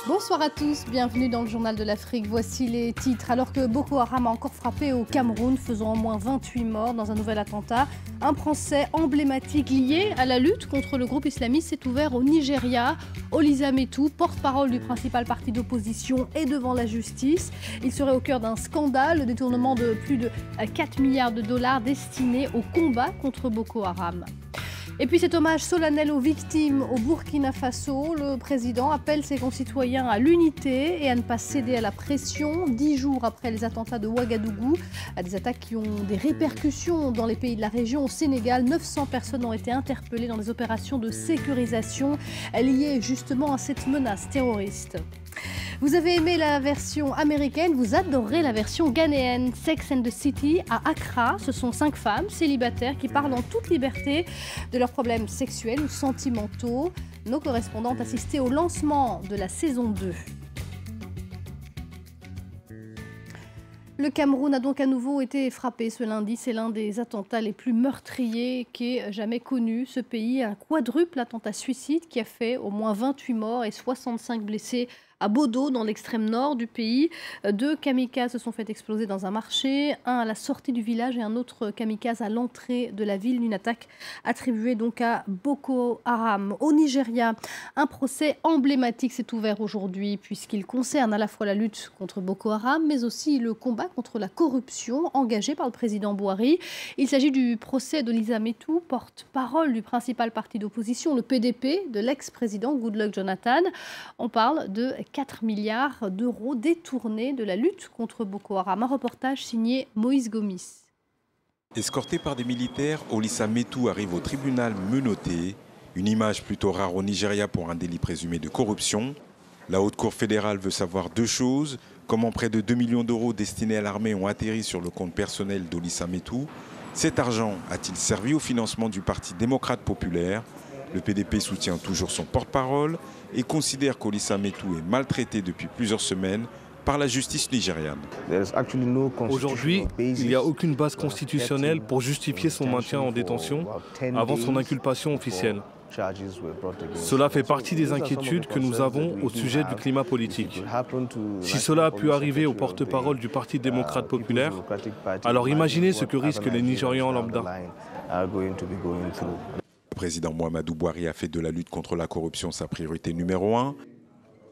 Bonsoir à tous, bienvenue dans le Journal de l'Afrique. Voici les titres. Alors que Boko Haram a encore frappé au Cameroun, faisant au moins 28 morts dans un nouvel attentat, un procès emblématique lié à la lutte contre le groupe islamiste s'est ouvert au Nigeria. Olisa Metu, porte-parole du principal parti d'opposition, est devant la justice. Il serait au cœur d'un scandale, le détournement de plus de 4 milliards de dollars destinés au combat contre Boko Haram. Et puis cet hommage solennel aux victimes au Burkina Faso, le président appelle ses concitoyens à l'unité et à ne pas céder à la pression. 10 jours après les attentats de Ouagadougou, à des attaques qui ont des répercussions dans les pays de la région. Au Sénégal, 900 personnes ont été interpellées dans des opérations de sécurisation liées justement à cette menace terroriste. Vous avez aimé la version américaine, vous adorez la version ghanéenne. Sex and the City à Accra, ce sont 5 femmes célibataires qui parlent en toute liberté de leurs problèmes sexuels ou sentimentaux. Nos correspondantes assistaient au lancement de la saison 2. Le Cameroun a donc à nouveau été frappé ce lundi. C'est l'un des attentats les plus meurtriers qu'ait jamais connu ce pays. Un quadruple attentat suicide qui a fait au moins 28 morts et 65 blessés à Bodo, dans l'extrême nord du pays. 2 kamikazes se sont fait exploser dans un marché, un à la sortie du village et un autre kamikaze à l'entrée de la ville. Une attaque attribuée donc à Boko Haram. Au Nigeria, un procès emblématique s'est ouvert aujourd'hui puisqu'il concerne à la fois la lutte contre Boko Haram mais aussi le combat contre la corruption engagé par le président Buhari. Il s'agit du procès d'Olisa Metu, porte-parole du principal parti d'opposition, le PDP, de l'ex-président Goodluck Jonathan. On parle de 4 milliards d'euros détournés de la lutte contre Boko Haram. Un reportage signé Moïse Gomis. Escorté par des militaires, Olisa Metu arrive au tribunal menotté. Une image plutôt rare au Nigeria pour un délit présumé de corruption. La Haute Cour fédérale veut savoir 2 choses. Comment près de 2 millions d'euros destinés à l'armée ont atterri sur le compte personnel d'Olisa Metu? Cet argent a-t-il servi au financement du Parti démocrate populaire? Le PDP soutient toujours son porte-parole et considère qu'Olisa Metu est maltraité depuis plusieurs semaines par la justice nigériane. Aujourd'hui, il n'y a aucune base constitutionnelle pour justifier son maintien en détention avant son inculpation officielle. Cela fait partie des inquiétudes que nous avons au sujet du climat politique. Si cela a pu arriver au porte-parole du Parti démocrate populaire, alors imaginez ce que risquent les Nigérians lambda. Le président Muhammadu Buhari a fait de la lutte contre la corruption sa priorité numéro 1.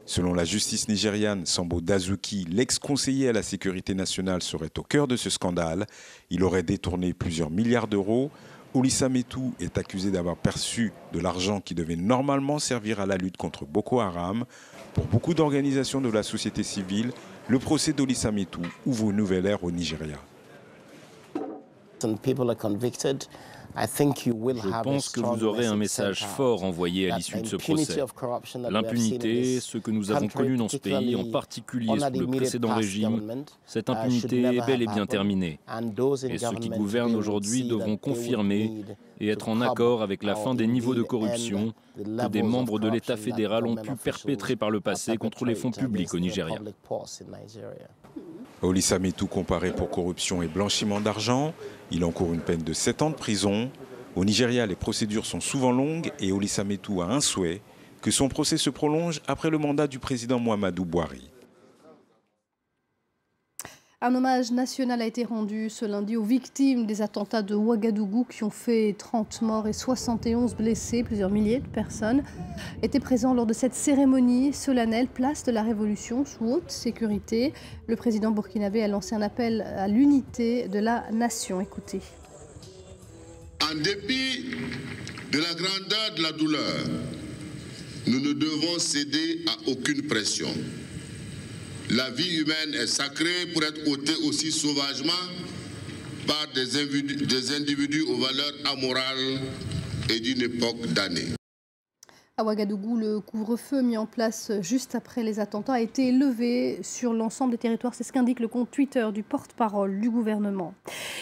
Selon la justice nigériane, Sambo Dazuki, l'ex-conseiller à la sécurité nationale, serait au cœur de ce scandale. Il aurait détourné plusieurs milliards d'euros. Olisa Metu est accusé d'avoir perçu de l'argent qui devait normalement servir à la lutte contre Boko Haram. Pour beaucoup d'organisations de la société civile, le procès d'Olisa Metu ouvre une nouvelle ère au Nigeria. Je pense que vous aurez un message fort envoyé à l'issue de ce procès. L'impunité, ce que nous avons connu dans ce pays, en particulier sous le précédent régime, cette impunité est bel et bien terminée. Et ceux qui gouvernent aujourd'hui devront confirmer et être en accord avec la fin des niveaux de corruption que des membres de l'État fédéral ont pu perpétrer par le passé contre les fonds publics au Nigeria. Olisa Metu comparé pour corruption et blanchiment d'argent. Il encourt une peine de 7 ans de prison. Au Nigeria, les procédures sont souvent longues et Olisa Metu a un souhait, que son procès se prolonge après le mandat du président Muhammadu Buhari. Un hommage national a été rendu ce lundi aux victimes des attentats de Ouagadougou qui ont fait 30 morts et 71 blessés. Plusieurs milliers de personnes étaient présents lors de cette cérémonie solennelle, place de la Révolution, sous haute sécurité. Le président burkinabé a lancé un appel à l'unité de la nation. Écoutez. En dépit de la grandeur de la douleur, nous ne devons céder à aucune pression. La vie humaine est sacrée pour être ôtée aussi sauvagement par des individus aux valeurs amorales et d'une époque damnée. À Ouagadougou, le couvre-feu mis en place juste après les attentats a été levé sur l'ensemble des territoires. C'est ce qu'indique le compte Twitter du porte-parole du gouvernement.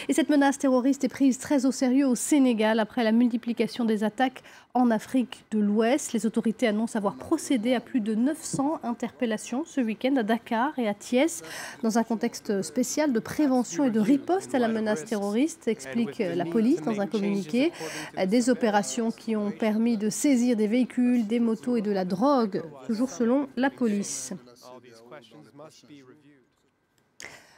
Et cette menace terroriste est prise très au sérieux au Sénégal après la multiplication des attaques en Afrique de l'Ouest. Les autorités annoncent avoir procédé à plus de 900 interpellations ce week-end à Dakar et à Thiès, dans un contexte spécial de prévention et de riposte à la menace terroriste, explique la police dans un communiqué. Des opérations qui ont permis de saisir des véhicules véhicules, des motos et de la drogue, toujours selon la police.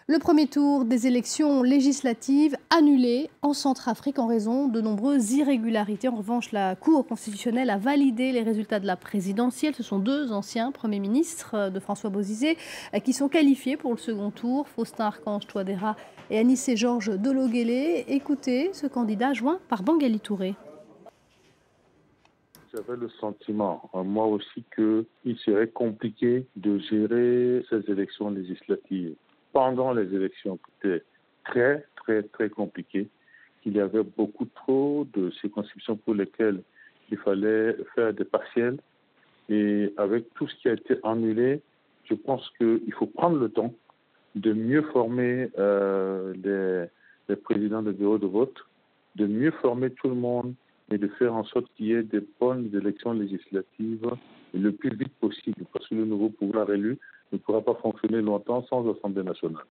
Le premier tour des élections législatives annulé en Centrafrique en raison de nombreuses irrégularités. En revanche, la Cour constitutionnelle a validé les résultats de la présidentielle. Ce sont 2 anciens premiers ministres de François Bozizé qui sont qualifiés pour le second tour. Faustin Archange Touadéra et Anissé Georges Dologuélé. Écoutez ce candidat joint par Bangali Touré. J'avais le sentiment, moi aussi, qu'il serait compliqué de gérer ces élections législatives. Pendant les élections, c'était très compliqué. Il y avait beaucoup trop de circonscriptions pour lesquelles il fallait faire des partiels. Et avec tout ce qui a été annulé, je pense qu'il faut prendre le temps de mieux former les présidents de bureaux de vote, de mieux former tout le monde et de faire en sorte qu'il y ait des bonnes élections législatives le plus vite possible, parce que le nouveau pouvoir élu ne pourra pas fonctionner longtemps sans Assemblée nationale.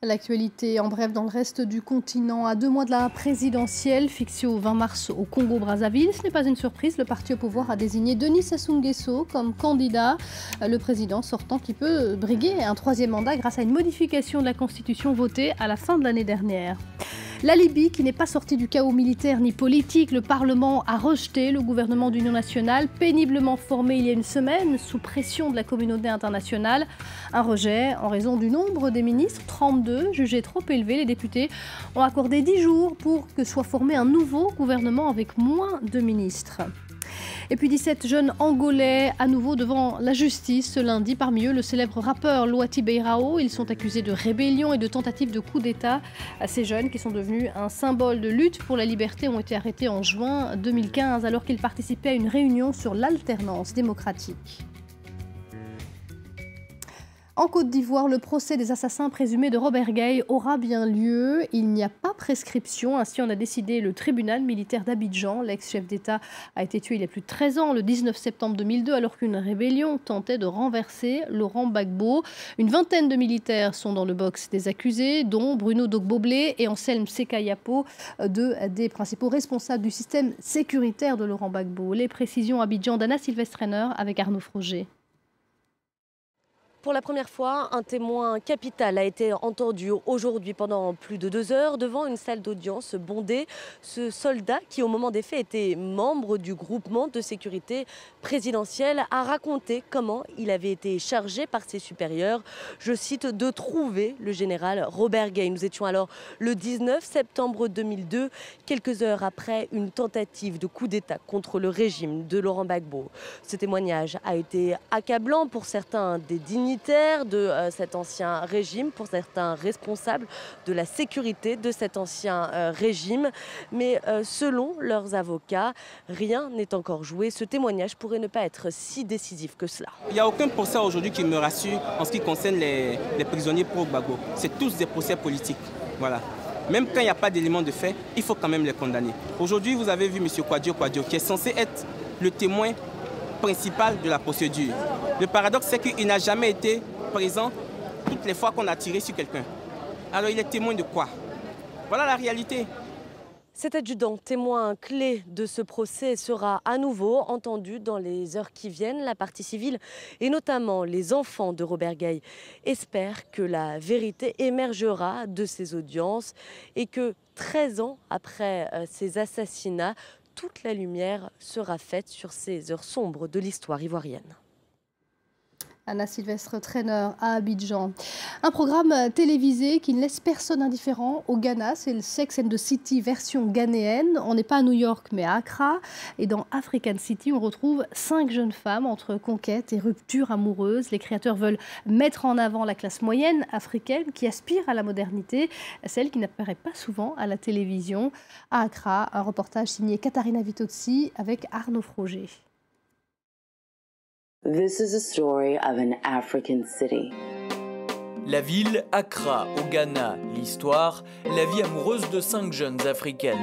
L'actualité en bref dans le reste du continent. À 2 mois de la présidentielle fixée au 20 mars au Congo-Brazzaville, ce n'est pas une surprise, le parti au pouvoir a désigné Denis Sassou Nguesso comme candidat, le président sortant qui peut briguer un 3e mandat grâce à une modification de la Constitution votée à la fin de l'année dernière. La Libye, qui n'est pas sortie du chaos militaire ni politique, le Parlement a rejeté le gouvernement d'union nationale, péniblement formé il y a une semaine, sous pression de la communauté internationale. Un rejet en raison du nombre des ministres, 32, jugés trop élevé. Les députés ont accordé 10 jours pour que soit formé un nouveau gouvernement avec moins de ministres. Et puis 17 jeunes Angolais à nouveau devant la justice ce lundi. Parmi eux, le célèbre rappeur Luati Beirao. Ils sont accusés de rébellion et de tentative de coup d'État. Ces jeunes, qui sont devenus un symbole de lutte pour la liberté, ont été arrêtés en juin 2015 alors qu'ils participaient à une réunion sur l'alternance démocratique. En Côte d'Ivoire, le procès des assassins présumés de Robert Gueye aura bien lieu. Il n'y a pas prescription, ainsi en a décidé le tribunal militaire d'Abidjan. L'ex-chef d'État a été tué il y a plus de 13 ans, le 19 septembre 2002, alors qu'une rébellion tentait de renverser Laurent Gbagbo. Une vingtaine de militaires sont dans le box des accusés, dont Bruno Dogboblé et Anselme Sekayapo, 2 des principaux responsables du système sécuritaire de Laurent Gbagbo. Les précisions à Abidjan d'Anna Sylvestrener avec Arnaud Froger. Pour la première fois, un témoin capital a été entendu aujourd'hui pendant plus de 2 heures devant une salle d'audience bondée. Ce soldat, qui au moment des faits était membre du groupement de sécurité présidentielle, a raconté comment il avait été chargé par ses supérieurs, je cite, de trouver le général Robert Gueye. Nous étions alors le 19 septembre 2002, quelques heures après une tentative de coup d'État contre le régime de Laurent Gbagbo. Ce témoignage a été accablant pour certains des dignitaires de cet ancien régime, pour certains responsables de la sécurité de cet ancien régime. Mais selon leurs avocats, rien n'est encore joué. Ce témoignage pourrait ne pas être si décisif que cela. Il n'y a aucun procès aujourd'hui qui me rassure en ce qui concerne les prisonniers pro-Gbagbo. C'est tous des procès politiques. Voilà. Même quand il n'y a pas d'éléments de fait, il faut quand même les condamner. Aujourd'hui, vous avez vu M. Kouadio, qui est censé être le témoin principal de la procédure. Le paradoxe, c'est qu'il n'a jamais été présent toutes les fois qu'on a tiré sur quelqu'un. Alors il est témoin de quoi? Voilà la réalité. Cet adjudant, témoin clé de ce procès, sera à nouveau entendu dans les heures qui viennent. La partie civile, et notamment les enfants de Robert Gueye, espèrent que la vérité émergera de ces audiences et que 13 ans après ces assassinats, toute la lumière sera faite sur ces heures sombres de l'histoire ivoirienne. Anna Sylvestre-Trainer à Abidjan. Un programme télévisé qui ne laisse personne indifférent au Ghana, c'est le Sex and the City version ghanéenne. On n'est pas à New York mais à Accra. Et dans African City, on retrouve 5 jeunes femmes entre conquête et rupture amoureuse. Les créateurs veulent mettre en avant la classe moyenne africaine qui aspire à la modernité, celle qui n'apparaît pas souvent à la télévision. À Accra, un reportage signé Katharina Vitozzi avec Arnaud Froger. This is a story of an African city. La ville, Accra, au Ghana. L'histoire, la vie amoureuse de 5 jeunes africaines.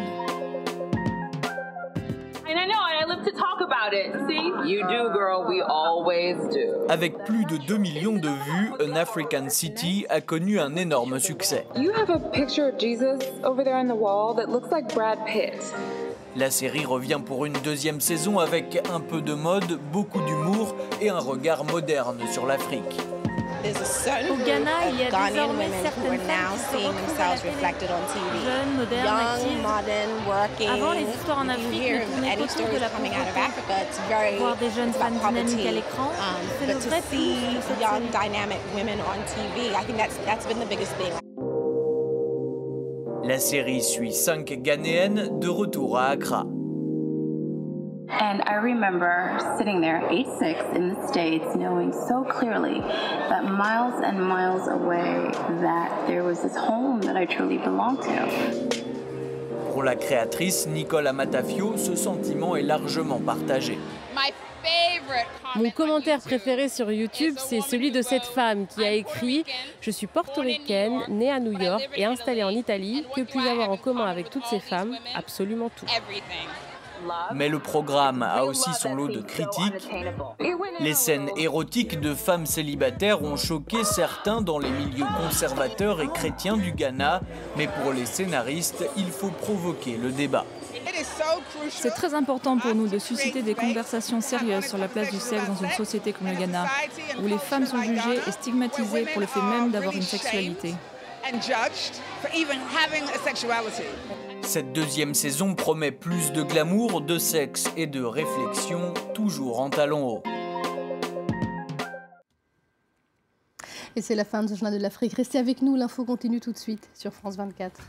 Avec plus de 2 millions de vues, An African City a connu un énorme succès. You have a picture of Jesus over there on the wall that looks like Brad Pitt. La série revient pour une deuxième saison avec un peu de mode, beaucoup d'humour et un regard moderne sur l'Afrique. Au Ghana, il y a désormais certaines femmes qui se retrouvent à la télé, jeunes, modernes, actives. Avant, les histoires en Afrique ne tournaient qu'autour de la pauvreté. Voir des jeunes femmes dynamiques à l'écran, c'est le vrai plus de cette série. La série suit 5 Ghanéennes de retour à Accra. And I remember sitting there, 8'6", in the States, knowing so clearly that miles and miles away, that there was this home that I truly belonged to. Pour la créatrice Nicole Amatafio, ce sentiment est largement partagé. Mon commentaire préféré sur YouTube, c'est celui de cette femme qui a écrit « Je suis portoricaine, née à New York et installée en Italie. Que puis-je avoir en commun avec toutes ces femmes? Absolument tout. » Mais le programme a aussi son lot de critiques. Les scènes érotiques de femmes célibataires ont choqué certains dans les milieux conservateurs et chrétiens du Ghana, mais pour les scénaristes, il faut provoquer le débat. C'est très important pour nous de susciter des conversations sérieuses sur la place du sexe dans une société comme le Ghana, où les femmes sont jugées et stigmatisées pour le fait même d'avoir une sexualité. Cette deuxième saison promet plus de glamour, de sexe et de réflexion, toujours en talons hauts. Et c'est la fin de ce journal de l'Afrique. Restez avec nous, l'info continue tout de suite sur France 24.